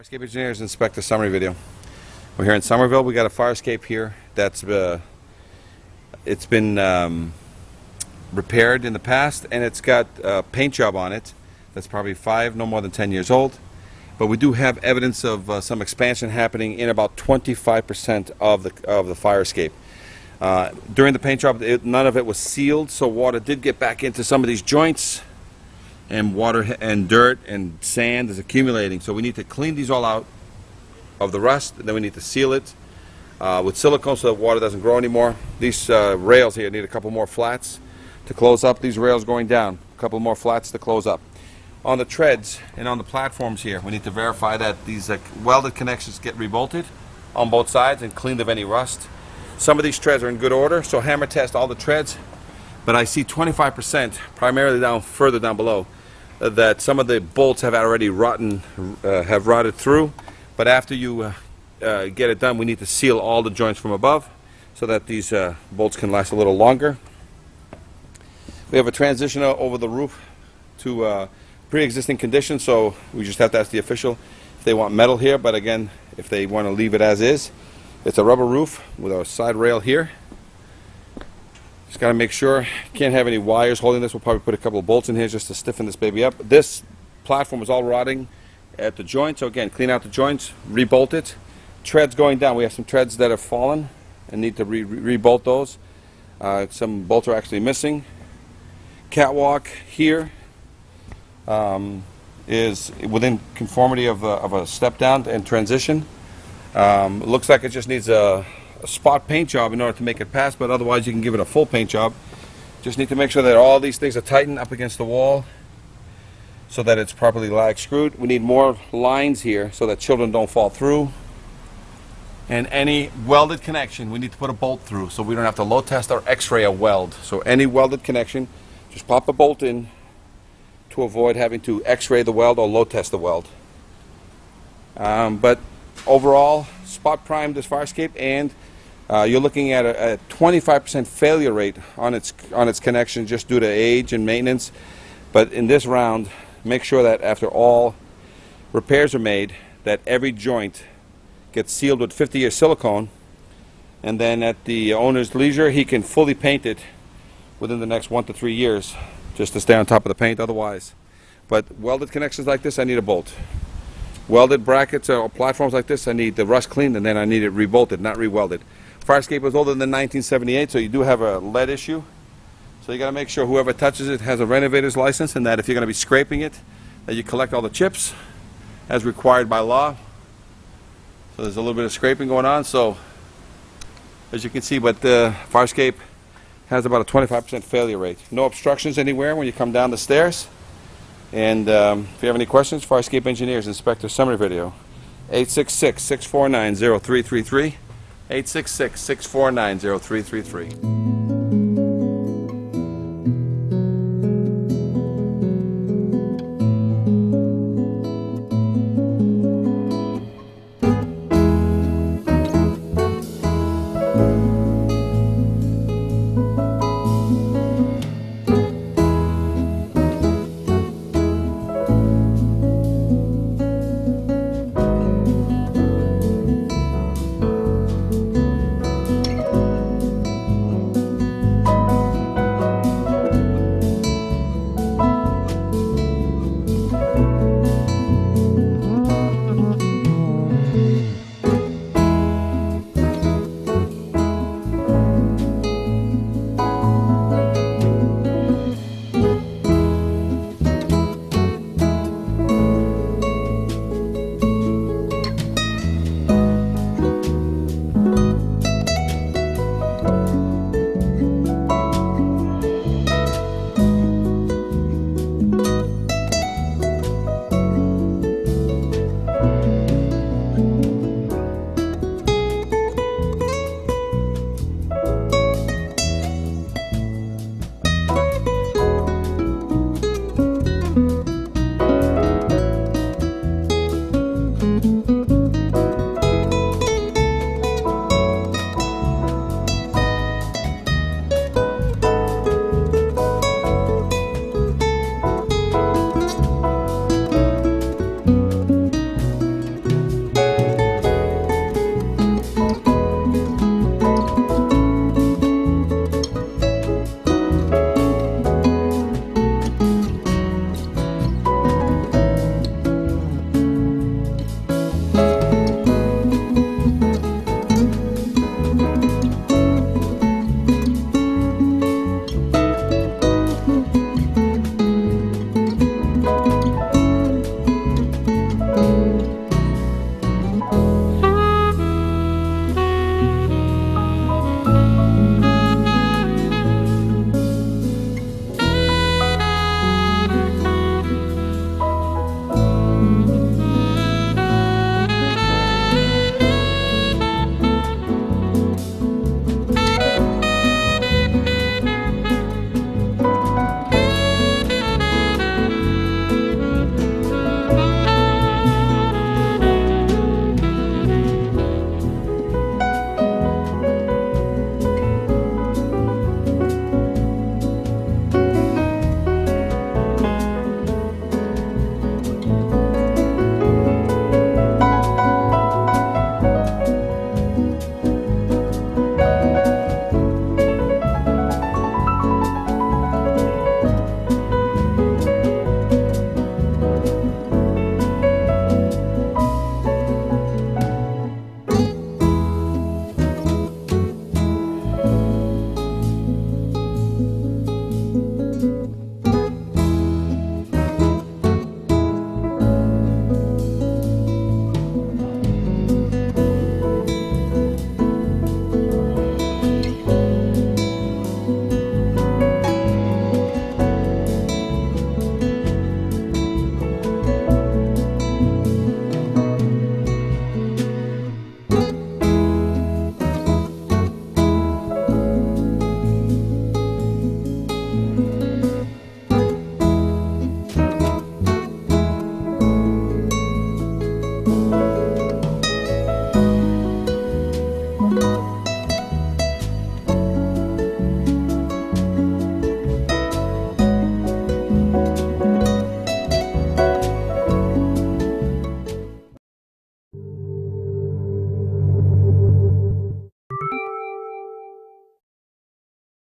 Fire escape engineers inspect the summary video. We're here in Somerville. We got a fire escape here that's it's been repaired in the past, and it's got a paint job on it that's probably no more than 10 years old. But we do have evidence of some expansion happening in about 25% of the fire escape. During the paint job, none of it was sealed, so water did get back into some of these joints, and water and dirt and sand is accumulating. So we need to clean these all out of the rust, and then we need to seal it with silicone so that water doesn't grow anymore. These rails here need a couple more flats to close up. These rails going down, a couple more flats to close up. On the treads and on the platforms here, we need to verify that these welded connections get rebolted on both sides and cleaned of any rust. Some of these treads are in good order, so hammer test all the treads. But I see 25%, primarily further down below, that some of the bolts have already rotted through. But after you get it done, we need to seal all the joints from above so that these bolts can last a little longer. We have a transition over the roof to pre-existing conditions, so we just have to ask the official if they want metal here. But again, if they want to leave it as is, it's a rubber roof with a side rail here. Just got to make sure, can't have any wires holding this. We'll probably put a couple of bolts in here just to stiffen this baby up. This platform is all rotting at the joint, so again, clean out the joints, rebolt it. Treads going down, we have some treads that have fallen and need to rebolt those. Some bolts are actually missing. Catwalk here is within conformity of a step down and transition. Looks like it just needs a spot paint job in order to make it pass, but otherwise you can give it a full paint job. Just need to make sure that all these things are tightened up against the wall so that it's properly lag screwed. We need more lines here so that children don't fall through. And any welded connection we need to put a bolt through so we don't have to load test or x-ray a weld. So any welded connection, just pop a bolt in to avoid having to x-ray the weld or load test the weld. But overall, spot primed this fire escape, and you're looking at a 25% failure rate on its connection just due to age and maintenance. But in this round, make sure that after all repairs are made, that every joint gets sealed with 50-year silicone, and then at the owner's leisure, he can fully paint it within the next 1 to 3 years, just to stay on top of the paint otherwise. But welded connections like this, I need a bolt. Welded brackets or platforms like this, I need the rust cleaned, and then I need it rebolted, not rewelded. Fire escape was older than 1978, so you do have a lead issue. So you got to make sure whoever touches it has a renovator's license, and that if you're going to be scraping it, that you collect all the chips as required by law. So there's a little bit of scraping going on. So as you can see, but the fire escape has about a 25% failure rate. No obstructions anywhere when you come down the stairs. And if you have any questions, Fire Escape Engineers, Inspector Summary Video, 866-649-0333, 866-649-0333.